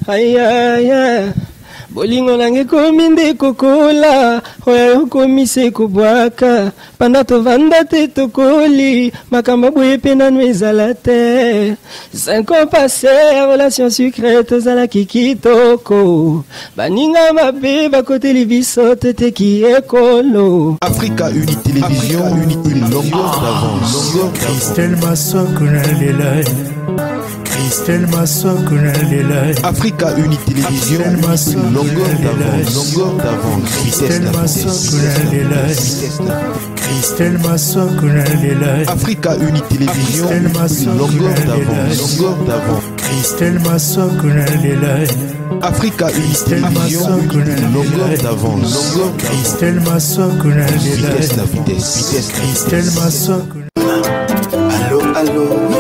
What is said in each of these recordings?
Aïe aïe aïe. Bolingo nange kominde kokola, oya komise kubwaka, panda tovanda te tokoli, makamba boye pena nwezala te. 5 ans passés, relation secrète zala kikitoko, baninga mabe bakoteli biso tete kiekolo. Africa Uni Télévision, une longueur d'avance. Christelle Massokuna Lelai. Christelle Massokuna Lelai. Africa Uni Télévision, une longueur d'avance. Christelle Massokuna Lelai. Christelle Massokuna Lelai. Africa Uni Télévision, une longueur d'avance. Christelle Massokuna Lelai. Africa Uni Télévision, une longueur d'avance. Christelle Massokuna Lelai. Vitesse. Christelle Massokuna.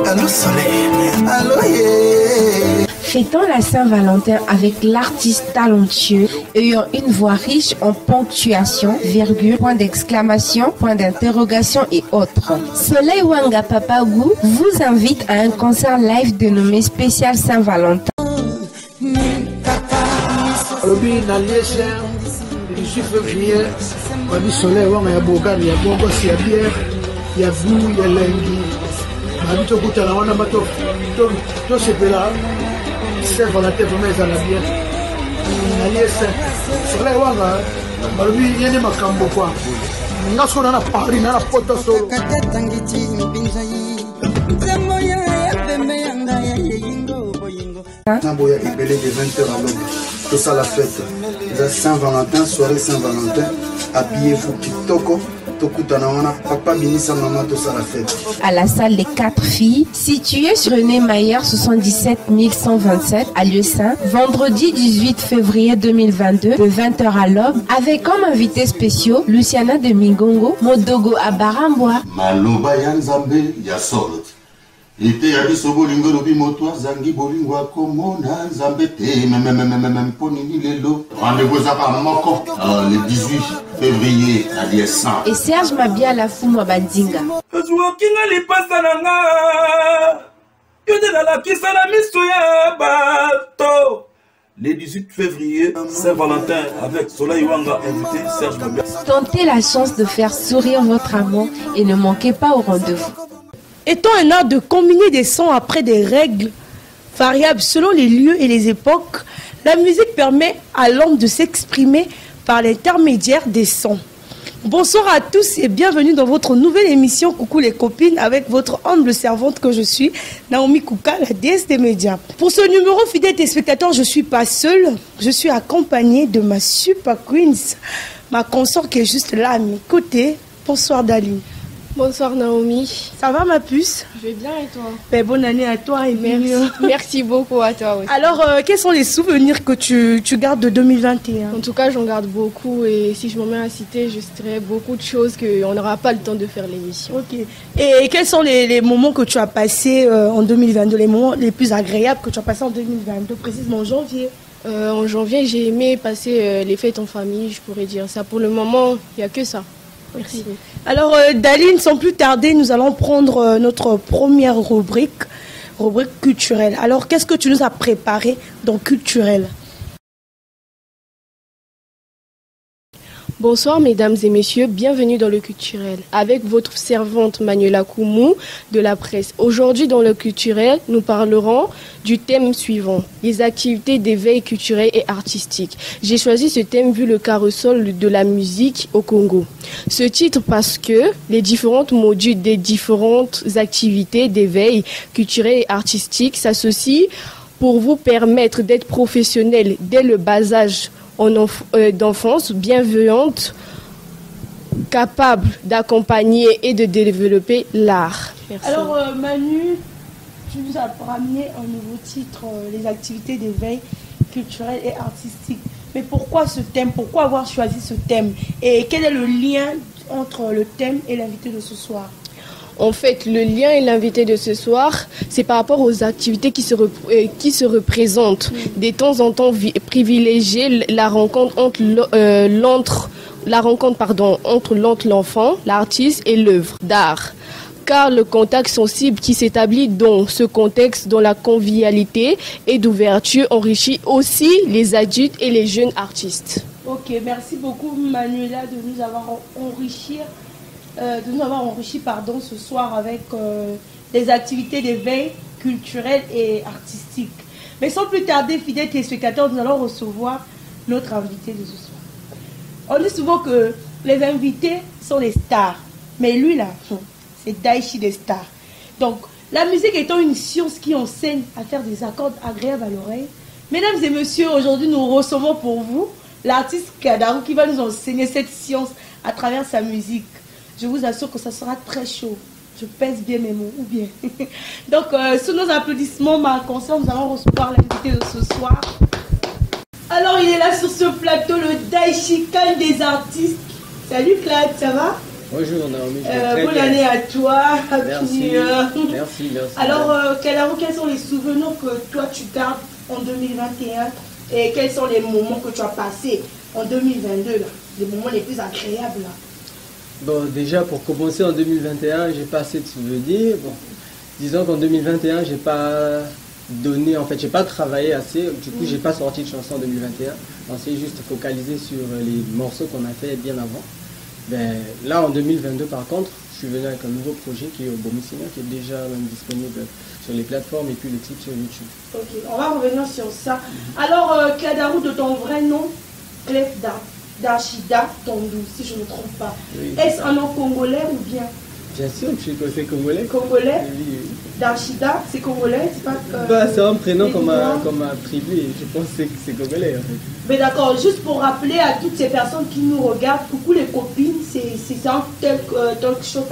Allô soleil, allô yeah. Fêtons la Saint-Valentin avec l'artiste talentueux ayant une voix riche en ponctuation, virgule, point d'exclamation, point d'interrogation et autres. Soleil Wanga Papagou vous invite à un concert live dénommé Spécial Saint-Valentin. Habito kuta na wana mato to sepela c'est Valentin vraiment ça la bien aliesa soleil wanga balubi yene makambo kwa ngaso na Paris na poto solo Naboya ebele de 20h à l'aube. Tout ça la fête. La Saint-Valentin, soirée Saint-Valentin, habillez-vous kitoko. Papa Binissa maman tout ça la fête. À la salle des 4 filles, située sur René Mayer 77 127 à Lieu-Saint, vendredi 18 février 2022, de 20h à l'aube, avec comme invités spéciaux Luciana de Mingongo, Modogo Abarambwa. Maloba Yanzambe Yasol. Ite yabiso bolingo lobi moto zangi bolingo akomona Nzambe te même ponini lelo. Rendez-vous à Moko le 18 février à Liessan. Et Serge Mabia la Fumwa Bandinga. Kinga li pasa nanga. Yode na la kisa na misu ya bato. Le 18 février, Saint-Valentin avec Soleil Wanga invité Serge Mabia. Tentez la chance de faire sourire votre amour et ne manquez pas au rendez-vous. Étant un art de combiner des sons après des règles variables selon les lieux et les époques, la musique permet à l'homme de s'exprimer par l'intermédiaire des sons. Bonsoir à tous et bienvenue dans votre nouvelle émission Coucou les copines avec votre humble servante que je suis, Naomi Kouka, la déesse des médias. Pour ce numéro, fidèles téléspectateurs, je ne suis pas seule, je suis accompagnée de ma super queens, ma consort qui est juste là à mes côtés. Bonsoir Daline. Bonsoir Naomi. Ça va ma puce? Je vais bien et toi? Ben, bonne année à toi et Merci beaucoup à toi aussi. Alors, quels sont les souvenirs que tu gardes de 2021? En tout cas, j'en garde beaucoup et si je m'en mets à citer, je citerai beaucoup de choses qu'on n'aura pas le temps de faire l'émission. Ok. Et quels sont les moments que tu as passés en 2022, les moments les plus agréables que tu as passés en 2022, précisément en janvier? En janvier, j'ai aimé passer les fêtes en famille, je pourrais dire ça. Pour le moment, il n'y a que ça. Merci. Alors, Daline, sans plus tarder, nous allons prendre notre première rubrique culturelle. Alors, qu'est-ce que tu nous as préparé dans culturel? Bonsoir mesdames et messieurs, bienvenue dans le culturel avec votre servante Manuela Koumou de la presse. Aujourd'hui dans le culturel, nous parlerons du thème suivant, les activités d'éveil culturel et artistique. J'ai choisi ce thème vu le carrousel de la musique au Congo. Ce titre parce que les différentes modules des différentes activités d'éveil culturel et artistique s'associent pour vous permettre d'être professionnel dès le bas âge d'enfance, bienveillante, capable d'accompagner et de développer l'art. Merci. Alors Manu, tu nous as ramené un nouveau titre, les activités d'éveil culturel et artistique. Mais pourquoi ce thème? Pourquoi avoir choisi ce thème? Et quel est le lien entre le thème et l'invité de ce soir? En fait, le lien et l'invité de ce soir, c'est par rapport aux activités qui se représentent. De temps en temps, privilégier la rencontre entre l'enfant, l'artiste et l'œuvre d'art. car le contact sensible qui s'établit dans ce contexte, dans la convivialité et d'ouverture, enrichit aussi les adultes et les jeunes artistes. Ok, merci beaucoup Manuela de nous avoir enrichi ce soir avec les activités d'éveil culturel et artistique. Mais sans plus tarder, fidèles téléspectateurs, nous allons recevoir notre invité de ce soir. On dit souvent que les invités sont les stars, mais lui là, c'est Daichi des stars. Donc, la musique étant une science qui enseigne à faire des accords agréables à l'oreille, mesdames et messieurs, aujourd'hui nous recevons pour vous l'artiste Kadaru qui va nous enseigner cette science à travers sa musique. Je vous assure que ça sera très chaud. Je pèse bien mes mots, ou bien. Donc, sous nos applaudissements, ma conscience, nous allons recevoir l'invité de ce soir. Alors, il est là sur ce plateau, le Daichi Kan des artistes. Salut Claude, ça va? Bonjour Naomi. Bonne année à toi. Merci. Merci. Alors, Kadaru, quels sont les souvenirs que toi tu gardes en 2021 et quels sont les moments que tu as passés en 2022, là, les moments les plus agréables là? Bon, déjà pour commencer en 2021, j'ai pas assez de souvenirs. Bon, disons qu'en 2021, j'ai pas donné, en fait, j'ai pas travaillé assez. Du coup, j'ai pas sorti de chanson en 2021. On s'est juste focalisé sur les morceaux qu'on a fait bien avant. Ben, là, en 2022, par contre, je suis venu avec un nouveau projet qui est au Bomissina, qui est déjà même disponible sur les plateformes et puis le clip sur YouTube. Ok, on va revenir sur ça. Alors, Kadaru, de ton vrai nom, Clef Darshida Tondou, si je ne me trompe pas. Oui. Est-ce un nom congolais ou bien? Bien sûr, je suis côté congolais. Congolais? Oui. Darshida, c'est congolais? C'est pas c'est un prénom qu'on m'a attribué. Je pense que c'est congolais en fait. Mais d'accord, juste pour rappeler à toutes ces personnes qui nous regardent, coucou les copines, c'est un talk show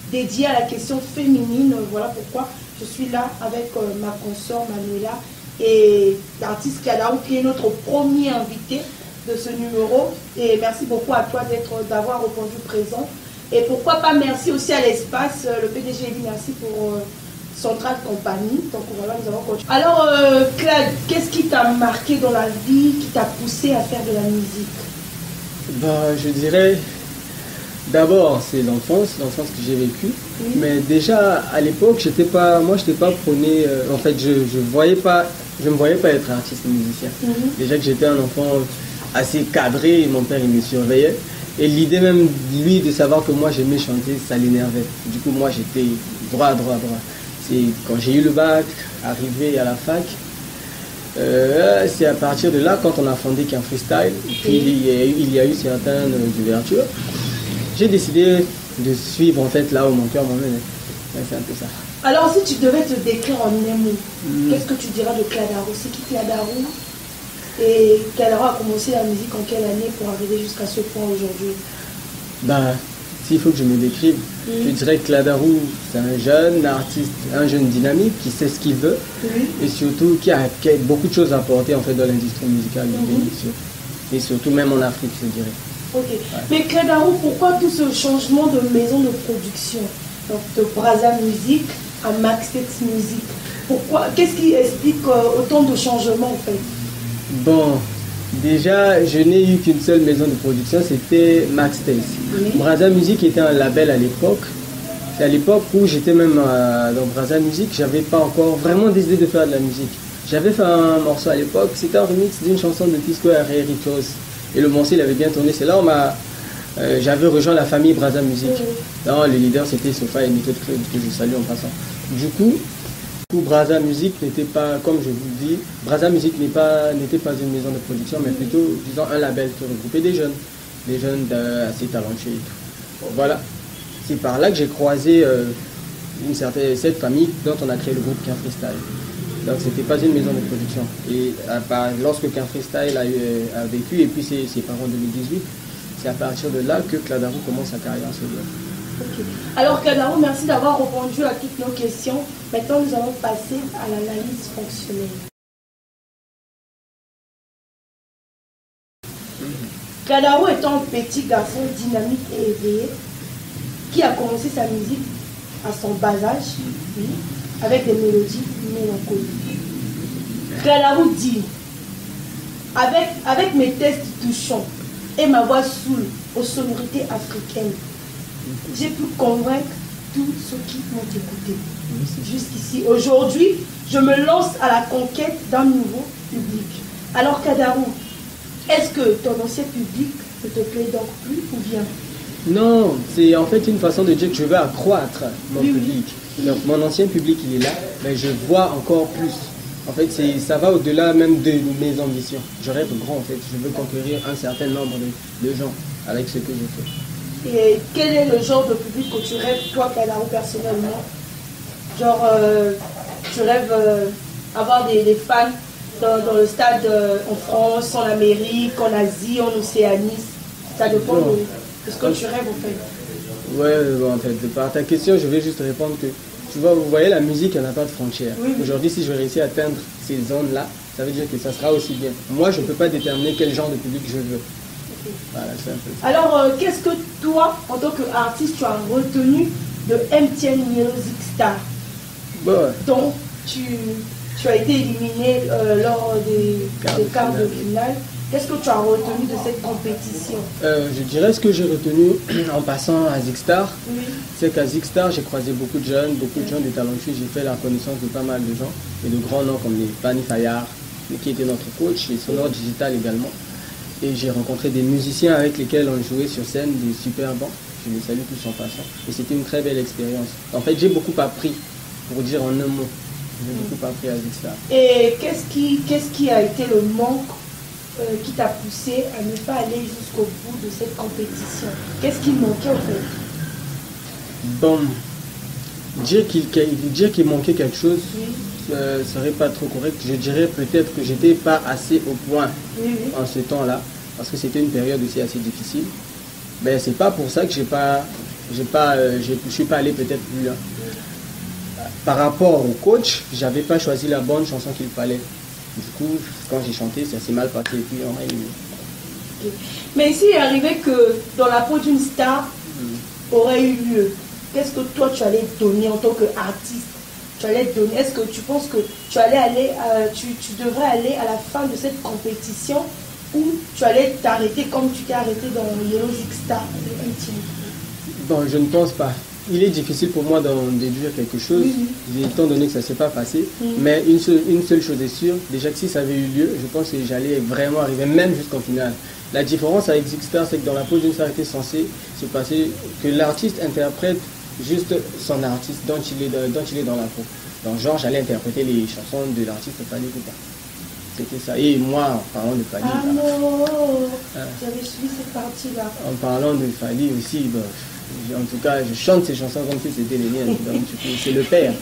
dédié à la question féminine. Voilà pourquoi je suis là avec ma consoeur Manuela et l'artiste Kadaru qui est notre premier invité de ce numéro. Et merci beaucoup à toi d'avoir répondu présent. Et pourquoi pas merci aussi à l'espace, le PDG dit merci pour Centrale Compagnie. Donc voilà, nous allons continuer. Alors Claude, qu'est-ce qui t'a marqué dans la vie, qui t'a poussé à faire de la musique? Je dirais d'abord c'est l'enfance que j'ai vécue. Oui. Mais déjà à l'époque, j'étais pas prôné, en fait je me voyais pas être artiste musicien. Déjà que j'étais un enfant assez cadré, mon père il me surveillait. Et l'idée même, lui, de savoir que moi j'aimais chanter, ça l'énervait. Du coup, moi j'étais droit. C'est quand j'ai eu le bac, arrivé à la fac, c'est à partir de là, quand on a fondé qu'un freestyle, puis il y a eu certaines ouvertures, j'ai décidé de suivre en fait là où mon cœur m'emmène. C'est un peu ça. Alors, si tu devais te décrire en un mot, qu'est-ce que tu diras de Kadaru? C'est qui Kadaru? Et Kadaru a commencé la musique en quelle année pour arriver jusqu'à ce point aujourd'hui? S'il faut que je me décrive, je dirais que Kadaru, c'est un jeune artiste, un jeune dynamique qui sait ce qu'il veut et surtout qui a beaucoup de choses à apporter en fait dans l'industrie musicale et surtout même en Afrique, je dirais. Ok. Ouais. Mais Kadaru, pourquoi tout ce changement de maison de production, donc de Braza Music à Maxtex Music? Pourquoi? Qu'est-ce qui explique autant de changements en fait? Bon, déjà, je n'ai eu qu'une seule maison de production, c'était Maxtex. Braza Music était un label à l'époque. C'est à l'époque où j'étais même dans Braza Music, j'avais pas encore vraiment décidé de faire de la musique. J'avais fait un morceau à l'époque, c'était un remix d'une chanson de Pisco et Ritos. Et le morceau il avait bien tourné, c'est là où j'avais rejoint la famille Braza Music. Non, le leader c'était Sofa et Méthode Club, que je salue en passant. Du coup, Braza Music n'était pas, comme je vous dis, Braza Music n'était pas une maison de production, mais plutôt, disons, un label qui regroupait des jeunes assez talentueux et tout. Bon, voilà, c'est par là que j'ai croisé cette famille dont on a créé le groupe Qu'un Freestyle. Donc c'était pas une maison de production. Et lorsque Qu'un Freestyle a vécu, et puis c'est par en 2018, c'est à partir de là que Kadaru commence sa carrière en solo. Okay. Alors Kadaru, merci d'avoir répondu à toutes nos questions. Maintenant, nous allons passer à l'analyse fonctionnelle. Kadaru étant un petit garçon dynamique et éveillé, qui a commencé sa musique à son bas âge, avec des mélodies mélancoliques. Kadaru dit, avec mes tests touchants et ma voix saoule aux sonorités africaines, j'ai pu convaincre tous ceux qui m'ont écouté jusqu'ici. Aujourd'hui, je me lance à la conquête d'un nouveau public. Alors Kadarou, est-ce que ton ancien public ne te plaît donc plus ou bien? Non, c'est en fait une façon de dire que je veux accroître mon public. Donc mon ancien public il est là, mais je vois encore plus. En fait, ça va au-delà même de mes ambitions. Je rêve grand en fait, je veux conquérir un certain nombre de gens avec ce que je fais. Et quel est le genre de public que tu rêves, toi, Kadarou, personnellement? Genre, tu rêves avoir des fans dans le stade en France, en Amérique, en Asie, en Océanie. Ça dépend de ce que tu rêves, en fait. Ouais, en fait, par ta question, je vais juste répondre que, tu vois, vous voyez, la musique, elle n'a pas de frontières. Oui. Aujourd'hui, si je vais réussir à atteindre ces zones-là, ça veut dire que ça sera aussi bien. Moi, je ne peux pas déterminer quel genre de public je veux. Voilà, c'est un peu ça. Alors, qu'est-ce que toi, en tant qu'artiste, tu as retenu de MTN Music Star? Donc, tu as été éliminé lors des quarts de finale. Qu'est-ce que tu as retenu de cette compétition? Je dirais ce que j'ai retenu en passant à Zixstar. C'est qu'à Zixstar, j'ai croisé beaucoup de jeunes de talentueux. J'ai fait la connaissance de pas mal de gens et de grands noms comme les Bani Fayard, qui était notre coach, les Sonore Digital également. Et j'ai rencontré des musiciens avec lesquels on jouait sur scène, des super bons. Je les salue tous en passant. Et c'était une très belle expérience. En fait, j'ai beaucoup appris, pour dire en un mot. J'ai beaucoup appris à Zixstar. Et qu'est-ce qui a été le manque qui t'a poussé à ne pas aller jusqu'au bout de cette compétition? Qu'est-ce qui manquait en fait? Bon, dire qu'il manquait quelque chose serait pas trop correct. Je dirais peut-être que j'étais pas assez au point en ce temps-là, parce que c'était une période aussi assez difficile. Mais c'est pas pour ça que je suis pas allé peut-être plus loin. Par rapport au coach, j'avais pas choisi la bonne chanson qu'il fallait. Du coup, quand j'ai chanté, ça s'est mal passé et puis on a éliminé. Mais s'il est arrivé que dans la peau d'une star aurait eu lieu, qu'est-ce que toi tu allais donner en tant qu'artiste? Tu allais donner, est-ce que tu penses que tu allais aller, tu devrais aller à la fin de cette compétition ou tu allais t'arrêter comme tu t'es arrêté dans Yellow Zixstar? Bon, je ne pense pas. Il est difficile pour moi d'en déduire quelque chose, étant donné que ça ne s'est pas passé. Mais une seule chose est sûre, déjà que si ça avait eu lieu, je pense que j'allais vraiment arriver même jusqu'en finale. La différence avec Zixstar, c'est que dans la peau d'une star était censé se passer que l'artiste interprète juste son artiste dont il est dans la peau. Donc genre, j'allais interpréter les chansons de l'artiste Fally Ipupa. C'était ça. Et moi, en parlant de Fally... Ah non, j'avais suivi cette partie-là. En parlant de Fally aussi, en tout cas, je chante ces chansons comme si c'était les miennes. C'est le père.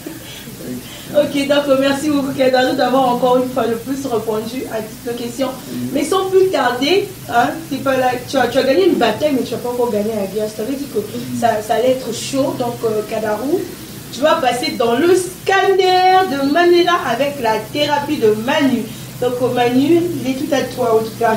Ok, donc merci beaucoup Kadarou d'avoir encore une fois le plus répondu à toutes nos questions. Mais sans plus tarder, pas là, tu as gagné une bataille, mais tu n'as pas encore gagné la guerre. Je t'avais dit que ça allait être chaud. Donc Kadarou, tu vas passer dans le scanner de Manela avec la thérapie de Manu. Donc Manu, il est tout à toi en tout cas.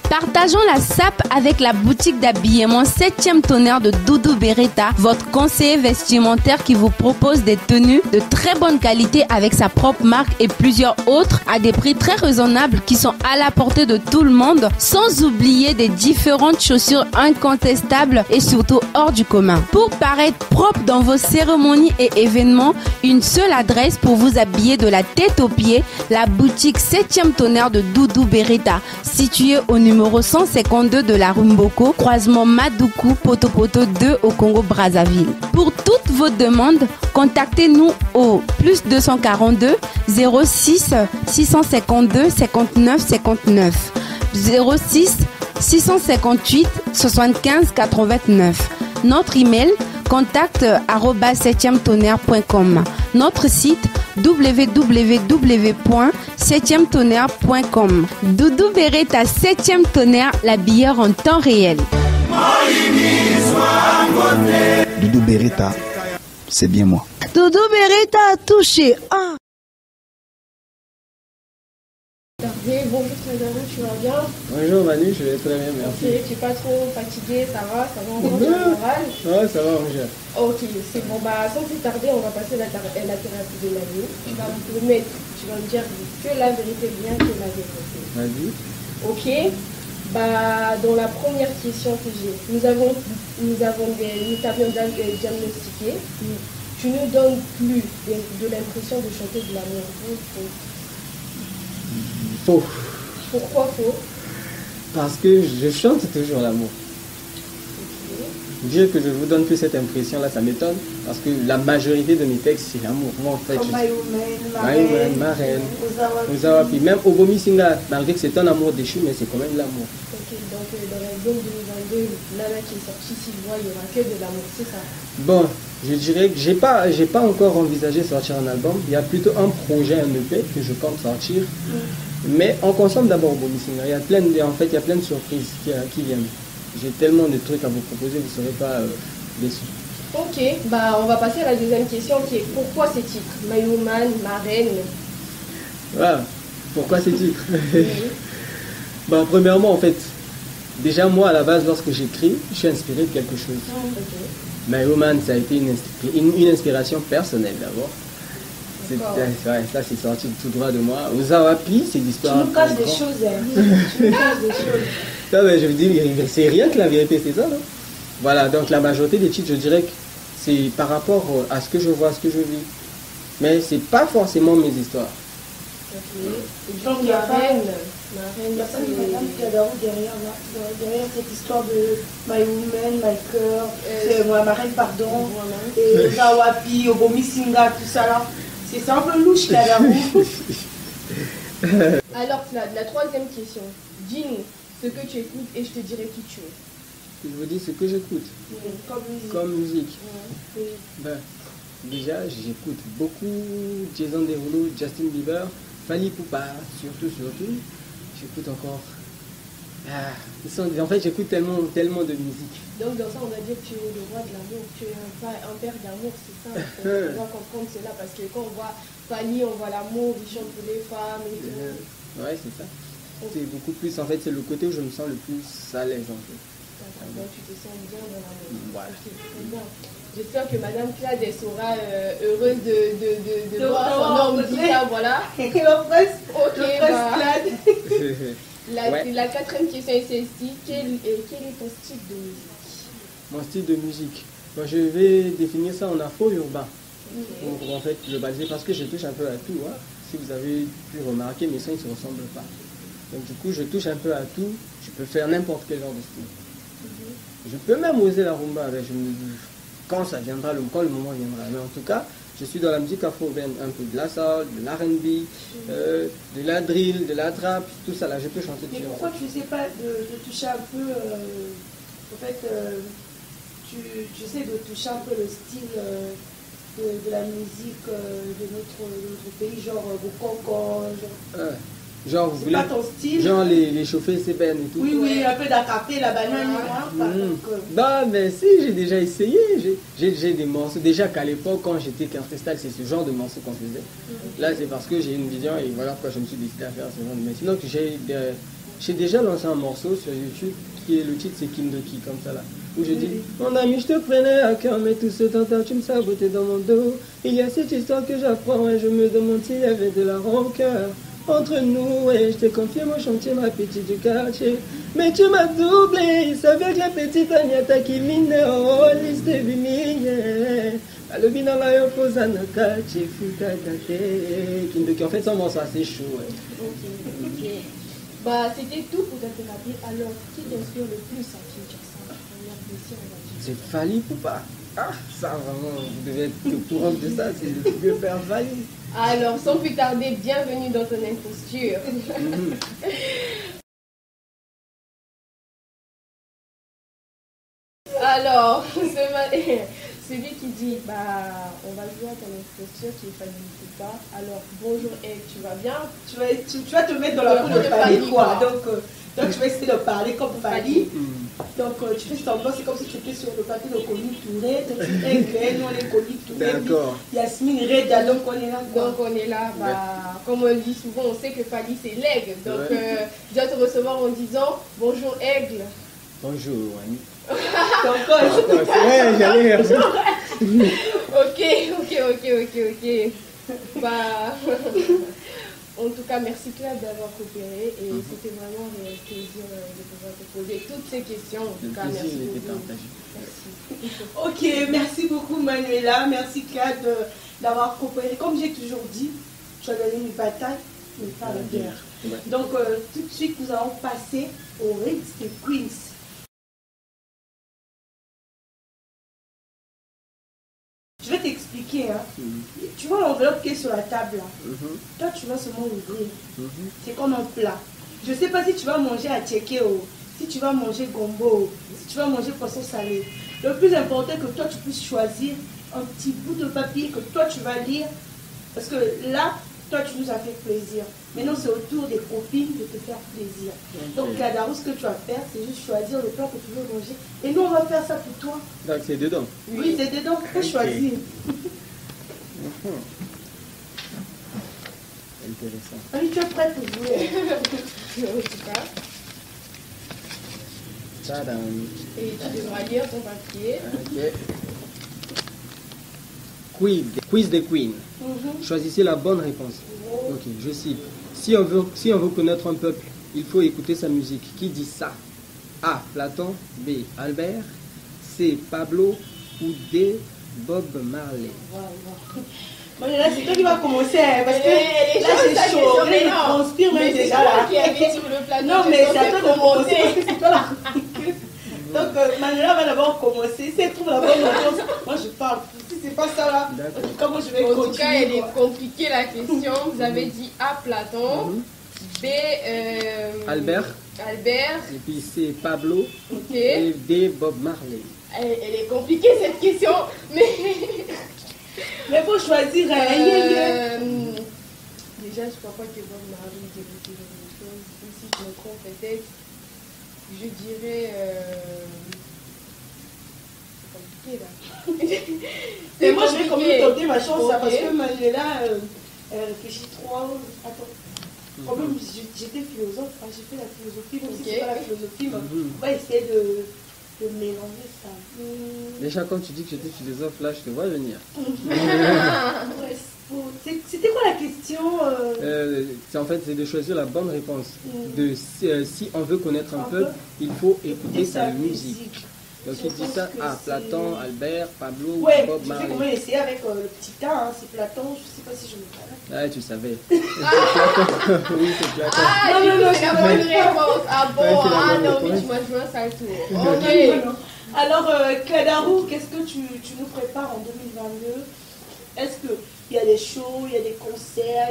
Partageons la sape avec la boutique d'habillement 7e tonnerre de Doudou Beretta, votre conseiller vestimentaire qui vous propose des tenues de très bonne qualité avec sa propre marque et plusieurs autres à des prix très raisonnables qui sont à la portée de tout le monde, sans oublier des différentes chaussures incontestables et surtout hors du commun. Pour paraître propre dans vos cérémonies et événements, une seule adresse pour vous habiller de la tête aux pieds, la boutique 7e tonnerre de Doudou Beretta, située au numéro 152 de la rue Mboko, croisement Madoukou, Potopoto 2 au Congo-Brazzaville. Pour toutes vos demandes, contactez-nous au plus 242 06 652 59 59 06 658 75 89. Notre email contact@7etonnerre.com. Notre site www.7etonnerre.com. Doudou Beretta 7e tonnerre, la bière en temps réel. Doudou Beretta, c'est bien moi. Doudou Beretta a touché. Bonjour Kadarou, tu vas bien? Bonjour Manu, je vais très bien, merci. Ok, tu n'es pas trop fatigué, ça va encore le moral? Ouais, ça va, Roger. Ok, c'est bon, sans plus tarder, on va passer la thérapie de Manu. Tu vas me promettre, tu vas me dire que la vérité, bien que la vérité. Vas-y. Ok, Bah, dans la première question que j'ai, nous tavions diagnostiqué. Tu ne donnes plus de l'impression de chanter de l'amour. Faux. Pourquoi faux? Parce que je chante toujours l'amour. Dire que je vous donne plus cette impression-là, ça m'étonne. Parce que la majorité de mes textes, c'est l'amour. Moi, en fait, Comme Maïoumen, Marraine, Ozawapi. Même Obomi Singa, malgré que c'est un amour déchu, mais c'est quand même de l'amour. Ok, donc dans l'album 2022, Nana qui est sorti, s'il voit, il n'y aura que de l'amour, c'est ça? Bon, je dirais que j'ai pas encore envisagé sortir un album. Il y a plutôt un projet, un EP que je compte sortir. Mais on consomme d'abord Obomi Singa. Il y a plein de surprises qui viennent. J'ai tellement de trucs à vous proposer, vous ne serez pas déçus. Ok, bah on va passer à la deuxième question qui est pourquoi ces titres? Maïouman, Marraine. Voilà, pourquoi ces titres? Bah, premièrement, en fait, déjà moi à la base, lorsque j'écris, je suis inspiré de quelque chose. Maïouman, ça a été une inspiration personnelle d'abord. Ça c'est sorti tout droit de moi. Ozawapi, c'est l'histoire. Tu nous caches des choses, hein. Tu nous caches des choses. Non, mais je vous dis, c'est rien que la vérité, c'est ça, non? Voilà, donc la majorité des titres, je dirais que c'est par rapport à ce que je vois, à ce que je vis. Mais c'est pas forcément mes histoires. Donc il n'y a pas une madame Kadarou derrière cette histoire de My Woman, My Cœur, c'est ma marraine, pardon, et Ozawapi, Obomi Singa, tout ça là. C'est un peu louche, Kadarou. Alors, la troisième question. Dis-nous ce que tu écoutes et je te dirai qui tu es. Je vous dis ce que j'écoute. Comme musique. Ben, déjà, j'écoute beaucoup Jason Derulo, Justin Bieber, Fally Ipupa, surtout. J'écoute encore. En fait, j'écoute tellement de musique. Donc, dans ça, on va dire que tu es le roi de l'amour, tu es un père d'amour, c'est ça. On doit comprendre cela parce que quand on voit Fally, on voit l'amour, il chante pour les femmes et tout. Ouais, c'est ça. C'est beaucoup plus, en fait, c'est le côté où je me sens le plus à l'aise en fait. Donc tu te sens bien dans l'amour. Voilà. J'espère que Madame Claude elle sera heureuse de voir son homme bien, voilà. Ok, la quatrième question est celle-ci. Quel est ton style de musique? Mon style de musique, bon, je vais définir ça en afro-urbain. Pour en fait le baliser parce que je touche un peu à tout. Hein. Si vous avez pu remarquer, mes sons ne se ressemblent pas. Donc du coup, je touche un peu à tout. Je peux faire n'importe quel genre de style. Je peux même oser la rumba. Quand ça viendra, quand le moment viendra. Mais en tout cas, je suis dans la musique afro-urbaine. Un peu de la soul, de l'R&B, de la drill, de la trap, tout ça là. Je peux chanter dessus. Mais pourquoi tu n'essaies pas de toucher un peu... en fait, tu essaies de toucher un peu le style... De la musique de notre pays, genre Bokoko, genre vous voulez pas ton style. Genre les chauffeurs CBN et tout. Oui, un peu d'acapé, la banane, Bah, mais si, j'ai déjà essayé. J'ai des morceaux. Déjà qu'à l'époque, quand j'étais qu'un freestyle, c'est ce genre de morceaux qu'on faisait. Là, c'est parce que j'ai une vision et voilà pourquoi je me suis décidé à faire ce genre de. Mais sinon, j'ai déjà lancé un morceau sur YouTube qui est le titre, c'est Kindoki, comme ça là. Où je dis, mon ami, je te prenais à cœur, mais tout ce temps tu me sabotais dans mon dos. Il y a cette histoire que j'apprends et je me demande s'il y avait de la rancœur entre nous. Et je t'ai confié mon chantier, ma petite du quartier. Mais tu m'as doublé, ça veut que la petite Agnata qui mine, oh, liste bimie. Le bilan là, on pose un quartier, Kindoki, en fait, c'est un morceau assez chaud. Ok. Bah, c'était tout pour ta thérapie. Alors, qui t'inspire le plus à Kinshasa? C'est Fally Ipupa. Ah, ça vraiment, vous devez être au courant de ça, c'est le vieux père Fally. Alors, sans plus tarder, bienvenue dans ton imposture. Alors, celui qui dit, bah, on va jouer à ton imposture qui est Fally Ipupa. Alors, bonjour, tu vas bien? Tu vas te mettre dans la peau de Fally, quoi. Donc, tu vas essayer de parler comme Fally. Donc, tu fais semblant, c'est comme si tu étais sur le plateau de Connie Touré. Donc, tu es Grey, nous on est Connie Touré. D'accord. Yasmine Reda, donc on est là. Donc, on est là. Bah, comme on le dit souvent, on sait que Fally c'est l'aigle. Donc, je dois te recevoir en disant bonjour, aigle. Bonjour, Annie. Ouais, j'allais dire. Ok. Bah. En tout cas, merci Claude d'avoir coopéré et c'était vraiment un réel plaisir de pouvoir te poser toutes ces questions. En tout cas, merci beaucoup. Merci. Ok, merci beaucoup Manuela, merci Claude d'avoir coopéré. Comme j'ai toujours dit, tu as gagné une bataille, mais pas la guerre. Ouais. Donc tout de suite, nous allons passer au Ritz des Queens. Je vais t'expliquer. Hein. Tu vois l'enveloppe qui est sur la table là. Toi, tu vas seulement ouvrir. C'est comme un plat. Je ne sais pas si tu vas manger à tchéké, si tu vas manger gombo, si tu vas manger poisson salé. Le plus important est que toi, tu puisses choisir un petit bout de papier que toi, tu vas lire. Parce que là, toi, tu nous as fait plaisir. Maintenant, c'est au tour des copines de te faire plaisir. Donc, Cladarou, ce que tu vas faire, c'est juste choisir le plat que tu veux manger. Et nous, on va faire ça pour toi. Donc, c'est dedans? Oui, c'est dedans. Tu peux choisir. Intéressant. Allez, tu es prête pour jouer? Tadam. Et tu devras lire ton papier. Ok. Quiz des Queens. Choisissez la bonne réponse. Ok, je cite. Si on veut connaître un peuple, il faut écouter sa musique. Qui dit ça? A. Platon. B. Albert. C. Pablo. Ou D. Bob Marley. Bon, là, c'est toi qui vas commencer, parce que là, c'est chaud. Je transpire même déjà là. Non, mais c'est à toi de commencer, parce que c'est toi la chroniqueuse. Donc, Manuela va d'abord commencer. Si elle trouve la bonne réponse, moi je parle. Si c'est pas ça là, en tout cas, moi je vais continuer. En tout cas, elle est compliquée la question. Vous avez dit A. Platon. B. Albert. Et puis C. Pablo. Et D. Bob Marley. Elle est compliquée cette question, mais il faut choisir. Déjà, je crois pas que Bob Marley ait beaucoup de choses. Si je me trompe peut-être, je dirais. C'est compliqué là. Et moi, je vais quand même tenter ma chance parce que Manuela, elle réfléchit trop. Attends. Quand même, j'étais philosophe, j'ai fait la philosophie, donc si c'est pas la philosophie, on va essayer de mélanger ça. Déjà, quand tu dis que j'étais philosophe, là, je te vois venir. C'était quoi la question En fait, c'est de choisir la bonne réponse. Si on veut connaître un peuple, il faut écouter sa musique. Donc, il dit ça à Platon, Albert, Pablo, Bob Marley. Je vais quand même essayer avec le petit A, hein, c'est Platon, je ne sais pas si je me trompe. Ah, tu savais. Oui, c'est Platon. Ah, non, c'est la bonne réponse. Ah bon, non, mais moi je vois ça et tout. Ok. Alors, Cladarou, qu'est-ce que tu nous prépares en 2022? Est-ce qu'il y a des shows, il y a des concerts,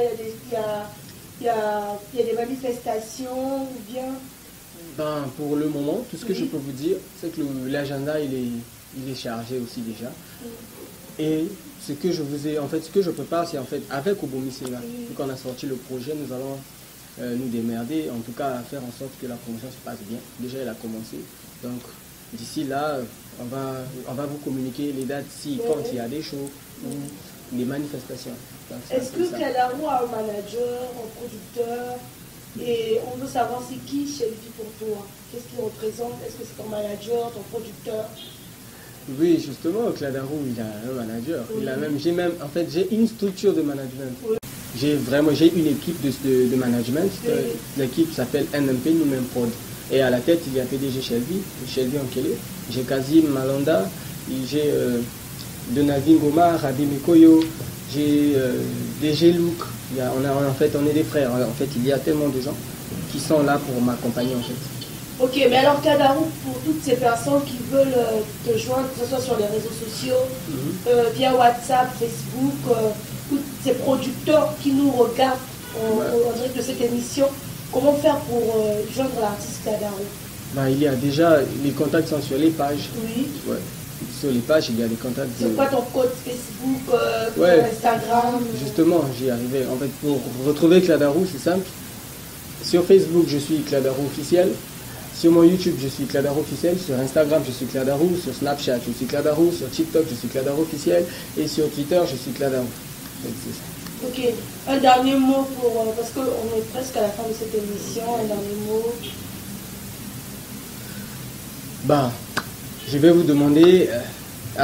il y a des manifestations ou bien? Ben, pour le moment, tout ce que je peux vous dire, c'est que l'agenda il est chargé aussi déjà. Et ce que je prépare, c'est en fait avec Obomi Sénat. Vu qu'on a sorti le projet, nous allons nous démerder, en tout cas faire en sorte que la promotion se passe bien. Déjà, elle a commencé. Donc, d'ici là, on va vous communiquer les dates quand il y a des shows ou des manifestations. Est-ce que Cladarou a un manager, un producteur? Et on veut savoir c'est qui Shelby pour toi. Qu'est-ce qu'il représente? Est-ce que c'est ton manager, ton producteur? Oui, justement, Cladarou, il a un manager. J'ai une structure de management. J'ai une équipe de management. L'équipe s'appelle NMP, nous-mêmes Prod. Et à la tête, il y a PDG Shelby Onkele. J'ai Kazim Malanda, j'ai Donavin Goma, Rabi Mekoyo, j'ai DG Louk. On est des frères. En fait, il y a tellement de gens qui sont là pour m'accompagner en fait. Ok, mais alors Cladarou, pour toutes ces personnes qui veulent te joindre, que ce soit sur les réseaux sociaux, via WhatsApp, Facebook, tous ces producteurs qui nous regardent en direct de cette émission, comment faire pour joindre l'artiste Cladarou? Il y a déjà, les contacts sont sur les pages. Oui. Ouais. Sur les pages, il y a des contacts. C'est quoi ton code Facebook, Instagram? Justement, j'y arrivais. En fait, pour retrouver Cladarou, c'est simple. Sur Facebook, je suis Cladarou officiel. Sur mon YouTube, je suis Cladarou officiel. Sur Instagram, je suis Cladarou. Sur Snapchat, je suis Cladarou. Sur TikTok, je suis Cladarou officiel. Et sur Twitter, je suis Cladarou. C'est ça. Ok. Un dernier mot parce qu'on est presque à la fin de cette émission. Un dernier mot. Je vais vous demander,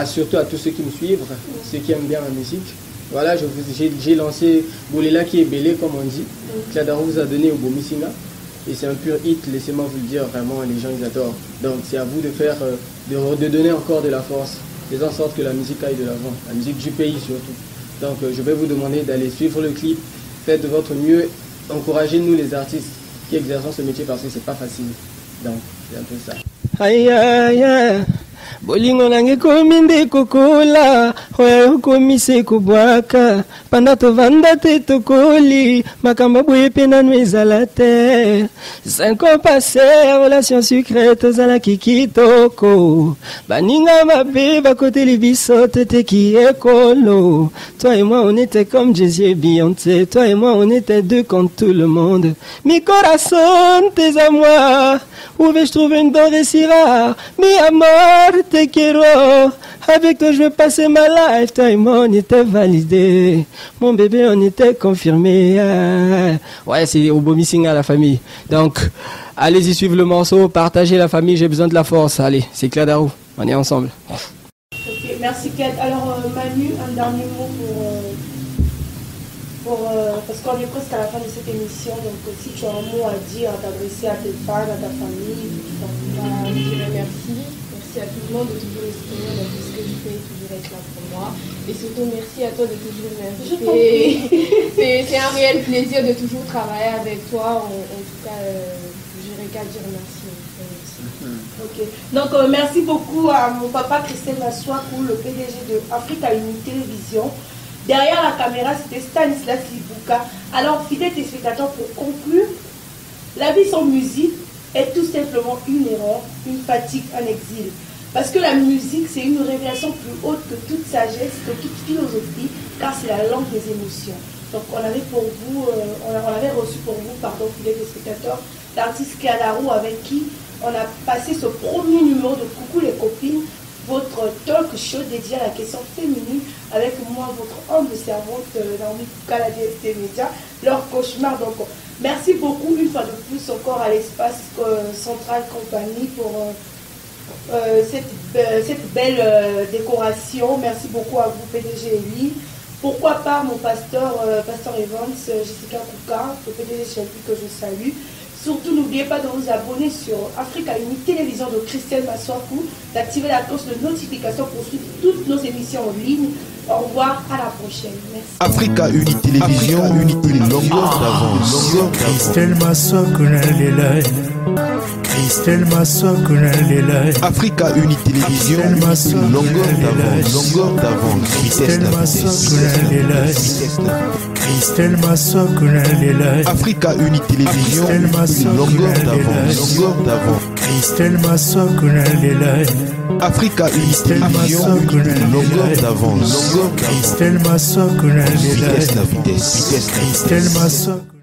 surtout à tous ceux qui me suivent, ceux qui aiment bien ma musique, Voilà, j'ai lancé Bolela qui est belé, comme on dit. Cladarou vous a donné au Bomisinga. Et c'est un pur hit, laissez-moi vous le dire, vraiment, les gens ils adorent. Donc c'est à vous de faire, de donner encore de la force, de faire en sorte que la musique aille de l'avant, la musique du pays surtout. Donc je vais vous demander d'aller suivre le clip, faites de votre mieux, encouragez-nous les artistes qui exercent ce métier parce que c'est pas facile. Donc c'est un peu ça. Aïe aïe aïe. Bolingo nange kominde kokola hoya komise kubwaka panda tovanda te tokoli makamba boye pena nwezala te 5 ans passés relation secrète zala kikitoko baninga mabe bakoteli biso tete ki ekolo. Toi et moi on était comme Jay-Z et Beyoncé, toi et moi on était deux contre tout le monde. Mi corazón tes à moi, où vais-je trouver une denrée si rare? Mi amor te quiero, avec toi je veux passer ma life. Toi et moi on était validés, mon bébé on était confirmé. Ouais, c'est au Bomisinga la famille. Donc allez-y suivre le morceau, partagez la famille, j'ai besoin de la force. Allez, c'est Cladarou, on est ensemble. Ok, merci Kat. Alors Manu, un dernier mot parce qu'on est presque à la fin de cette émission, donc si tu as un mot à dire, à t'adresser à tes fans, à ta famille, je dirais merci. Merci à tout le monde de toujours estimer dans tout ce que je fais, toujours être là pour moi. Et surtout merci à toi de toujours m'inviter. C'est un réel plaisir de toujours travailler avec toi. En tout cas, je n'aurais qu'à dire merci. Ok. Donc merci beaucoup à mon papa Christelle Massoakou, le PDG de Africa Uni Télévision. Derrière la caméra, c'était Stanislas Libuka. Alors, fidèles téléspectateurs, pour conclure, la vie sans musique est tout simplement une erreur, une fatigue, un exil. Parce que la musique, c'est une révélation plus haute que toute sagesse, que toute philosophie, car c'est la langue des émotions. Donc, on avait reçu pour vous, fidèles téléspectateurs, l'artiste Cladarou avec qui on a passé ce premier numéro de Coucou les copines, votre talk show dédié à la question féminine avec moi, votre humble servante Naomi Kouka, la DST Média, leur cauchemar. Donc, merci beaucoup une fois de plus encore à l'espace Central Compagnie pour cette belle décoration. Merci beaucoup à vous, PDG Eli. Pourquoi pas mon pasteur Evans, Jessica Kouka, le PDG Chelpi que je salue. Surtout, n'oubliez pas de vous abonner sur Africa Uni Télévision de Christelle Massoakou, d'activer la cloche de notification pour suivre toutes nos émissions en ligne. Au revoir, à la prochaine. Merci. Africa Uni Télévision, une longueur d'avance. Christelle Massoakou Nalelai. Christelle Massoakou Nalelai. Africa Uni Télévision, une longueur d'avance. Christelle Massoakou Nalelai. Christelle Massoakou Nalelai. Africa Uni Télévision, une longueur d'avance. Christelle Massoakou Nalelai. Africa Uni Télévision, une longueur d'avance. Christelle Massoakou Nalelai. Vitesse, la vitesse. Christelle Massoakou.